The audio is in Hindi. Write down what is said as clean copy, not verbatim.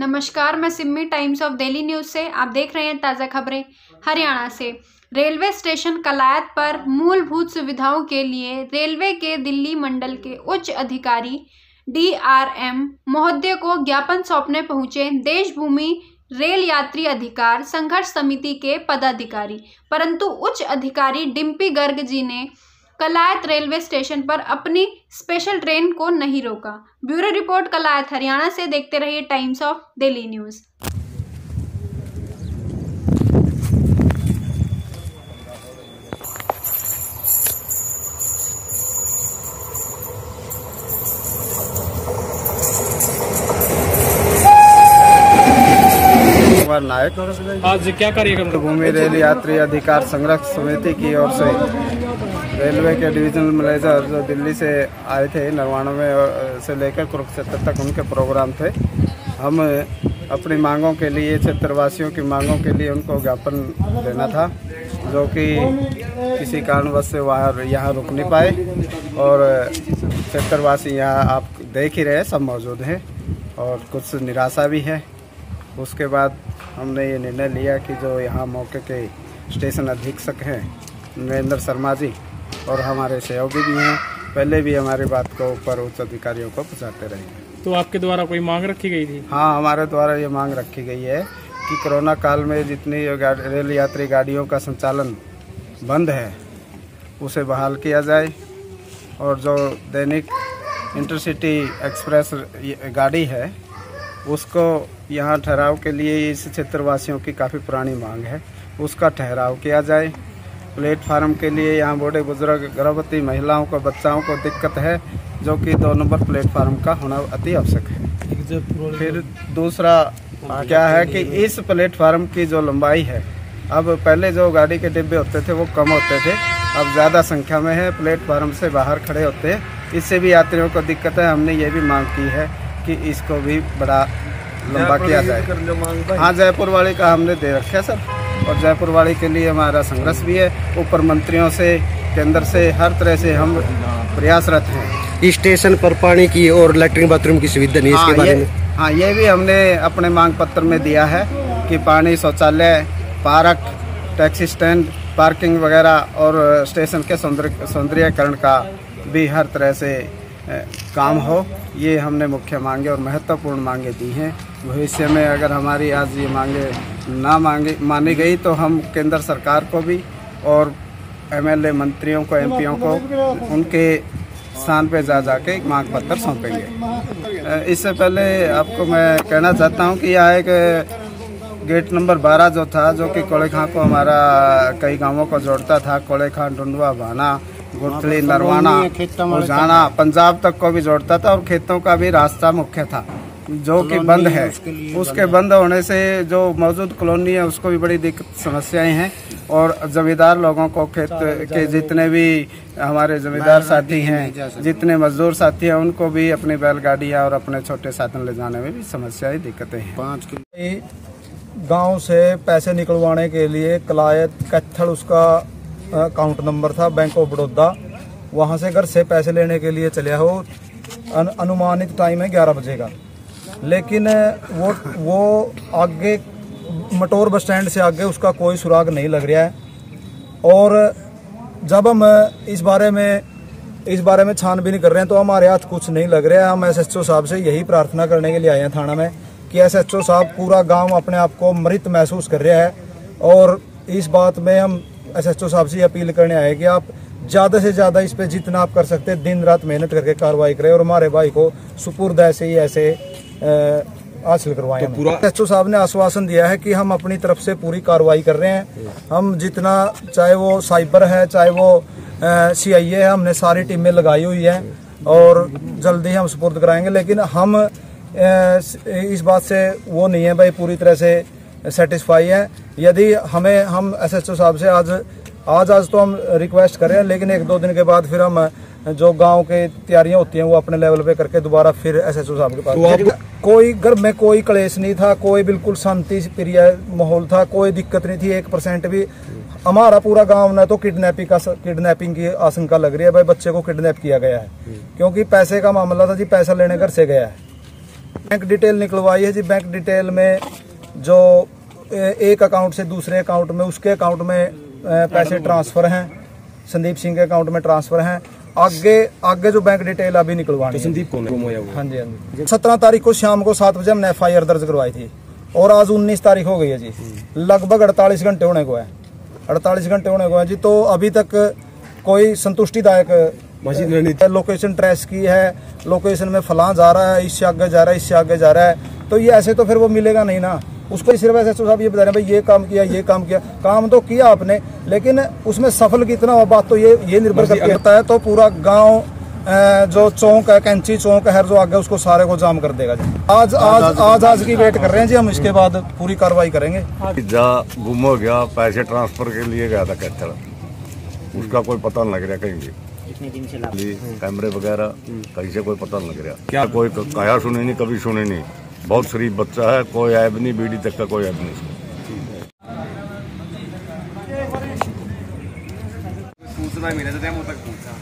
नमस्कार, मैं Simmi times of Delhi news से आप देख रहे हैं ताज़ा खबरें हरियाणा से। रेलवे स्टेशन कलायत पर मूलभूत सुविधाओं के लिए रेलवे के दिल्ली मंडल के उच्च अधिकारी DRM महोदय को ज्ञापन सौंपने पहुंचे देशभूमि रेल यात्री अधिकार संघर्ष समिति के पदाधिकारी, परंतु उच्च अधिकारी डिम्पी गर्ग जी ने कलायत रेलवे स्टेशन पर अपनी स्पेशल ट्रेन को नहीं रोका। ब्यूरो रिपोर्ट कलायत हरियाणा से। देखते रहिए टाइम्स ऑफ दिल्ली न्यूज़। नायक आज क्या कार्यक्रम? भूमि रेल यात्री अधिकार संरक्षण समिति की ओर से रेलवे के डिविजनल मैनेजर जो दिल्ली से आए थे, नरवाना में से लेकर कुरुक्षेत्र तक उनके प्रोग्राम थे। हम अपनी मांगों के लिए, क्षेत्रवासियों की मांगों के लिए उनको ज्ञापन देना था, जो कि किसी कारणवश से वहाँ यहाँ रुक नहीं पाए। और क्षेत्रवासी यहाँ आप देख ही रहे सब मौजूद हैं और कुछ निराशा भी है। उसके बाद हमने ये निर्णय लिया कि जो यहाँ मौके के स्टेशन अधीक्षक हैं नरेंद्र शर्मा जी और हमारे सहयोगी भी हैं, पहले भी हमारी बात को ऊपर उच्च अधिकारियों को पहुँचाते रहे। तो आपके द्वारा कोई मांग रखी गई थी? हाँ, हमारे द्वारा ये मांग रखी गई है कि कोरोना काल में जितनी रेल यात्री गाड़ियों का संचालन बंद है उसे बहाल किया जाए और जो दैनिक इंटरसिटी एक्सप्रेस गाड़ी है उसको यहाँ ठहराव के लिए इस क्षेत्रवासियों की काफ़ी पुरानी मांग है, उसका ठहराव किया जाए। प्लेटफार्म के लिए यहाँ बूढ़े बुजुर्ग, गर्भवती महिलाओं को, बच्चाओं को दिक्कत है, जो कि 2 नंबर प्लेटफार्म का होना अति आवश्यक है। फिर दूसरा क्या है कि इस प्लेटफार्म की जो लंबाई है, अब पहले जो गाड़ी के डिब्बे होते थे वो कम होते थे, अब ज़्यादा संख्या में है, प्लेटफार्म से बाहर खड़े होते हैं, इससे भी यात्रियों को दिक्कत है। हमने ये भी मांग की है कि इसको भी बड़ा लंबा किया जाए। हाँ, जयपुर वाली का हमने दे रखा है सर, और जयपुर वाली के लिए हमारा संघर्ष भी है। ऊपर मंत्रियों से, केंद्र से, हर तरह से हम प्रयासरत हैं। स्टेशन पर पानी की और लैट्रिन बाथरूम की सुविधा नहीं, इसके बारे में? हाँ, ये भी हमने अपने मांग पत्र में दिया है कि पानी, शौचालय, पार्क, टैक्सी स्टैंड, पार्किंग वगैरह और स्टेशन के सौंदर्यीकरण का भी हर तरह से काम हो। ये हमने मुख्य मांगे और महत्वपूर्ण मांगे दी हैं। भविष्य में अगर हमारी आज ये मांगे मानी गई तो हम केंद्र सरकार को भी और MLA मंत्रियों को, MPओं को उनके स्थान पे जाके मांग पत्र सौंपेंगे। इससे पहले आपको मैं कहना चाहता हूँ कि यहाँ एक गेट नंबर 12 जो था, जो कि कोलेखां को, हमारा कई गांवों को जोड़ता था, कोलेखां, डुंडवा, भाना, गुरथली, नरवाना, उजाना, पंजाब तक को भी जोड़ता था और खेतों का भी रास्ता मुख्य था, जो कि बंद है। उसके बंद होने से जो मौजूद कॉलोनी है उसको भी बड़ी दिक्कत, समस्याएं हैं। और जमींदार लोगों को, खेत के जितने भी हमारे जमींदार साथी हैं, जितने मजदूर साथी हैं, उनको भी अपनी बैलगाड़ियां और अपने छोटे साधन ले जाने में भी समस्याएं, दिक्कतें हैं। 5 गाँव से पैसे निकलवाने के लिए कलायत कैथल उसका अकाउंट नंबर था, बैंक ऑफ बड़ौदा, वहाँ से घर से पैसे लेने के लिए चले हो। अनुमानित टाइम है 11 बजे का, लेकिन वो आगे मटोर बस स्टैंड से आगे उसका कोई सुराग नहीं लग रहा है। और जब हम इस बारे में छानबीन कर रहे हैं तो हमारे हाथ कुछ नहीं लग रहा है। हम SHO साहब से यही प्रार्थना करने के लिए आए हैं थाना में कि SHO साहब, पूरा गांव अपने आप को मृत महसूस कर रहा है और इस बात में हम SHO साहब से अपील करने आए कि आप ज़्यादा से ज़्यादा इस पे जितना आप कर सकते हैं दिन रात मेहनत करके कार्रवाई करें और हमारे भाई को सुपुर्द ऐसे हासिल करवाएं। तो पूरा SHO साहब ने आश्वासन दिया है कि हम अपनी तरफ से पूरी कार्रवाई कर रहे हैं। हम जितना, चाहे वो साइबर है, चाहे वो CIA है, हमने सारी टीमें लगाई हुई हैं और जल्दी हम सुपुर्द कराएंगे। लेकिन हम इस बात से वो नहीं है भाई, पूरी तरह से सेटिस्फाई है। यदि हम SHO साहब से आज तो हम रिक्वेस्ट कर रहे हैं, लेकिन 1-2 दिन के बाद फिर हम जो गांव के तैयारियां होती हैं वो अपने लेवल पे करके दोबारा फिर एसएचओ साहब के पास। कोई घर में कोई क्लेश नहीं था, कोई बिल्कुल शांति प्रिय माहौल था, कोई दिक्कत नहीं थी 1% भी। हमारा पूरा गांव ने तो किडनैपिंग की आशंका लग रही है, भाई बच्चे को किडनैप किया गया है, क्योंकि पैसे का मामला था जी, पैसा लेने घर से गया है। बैंक डिटेल निकलवाई है जी, बैंक डिटेल में जो एक अकाउंट से दूसरे अकाउंट में, उसके अकाउंट में पैसे ट्रांसफर हैं, संदीप सिंह के अकाउंट में ट्रांसफर हैं। आगे जो बैंक डिटेल अभी निकलवानी है। संदीप कौन है? हाँ जी। 17 तारीख को शाम को 7 बजे हमने FIR दर्ज करवाई थी और आज 19 तारीख हो गई है जी, लगभग 48 घंटे होने को है। 48 घंटे होने को है जी, तो अभी तक कोई संतुष्टिदायक लोकेशन ट्रेस की है, लोकेशन में फलां जा रहा है, इससे आगे जा रहा है, इससे आगे जा रहा है, तो ये ऐसे तो फिर वो मिलेगा नहीं ना। उसको सिर्फ एसएचओ साहब ये बता रहे हैं भाई ये काम किया, ये काम किया, काम तो किया आपने, लेकिन उसमें सफल कितना हुआ बात तो ये निर्भर करता है। तो पूरा गांव जो चौक है, कैंची चौक है, जो आगे उसको सारे को जाम कर देगा जी। आज की वेट कर रहे हैं जी हम, इसके बाद पूरी कार्रवाई करेंगे। जा गुम हो गया, पैसे ट्रांसफर के लिए गया था कैथल, उसका कोई पता नहीं लग रहा कहीं भी। कैमरे वगैरह कहीं से कोई पता नहीं लग रहा, क्या कोई कहा सुने नहीं, कभी सुने नहीं। बहुत शरीफ बच्चा है, कोई ऐब नहीं, बीड़ी तक का कोई ऐब नहीं। पूछना मिला था, मुझ तक पूछा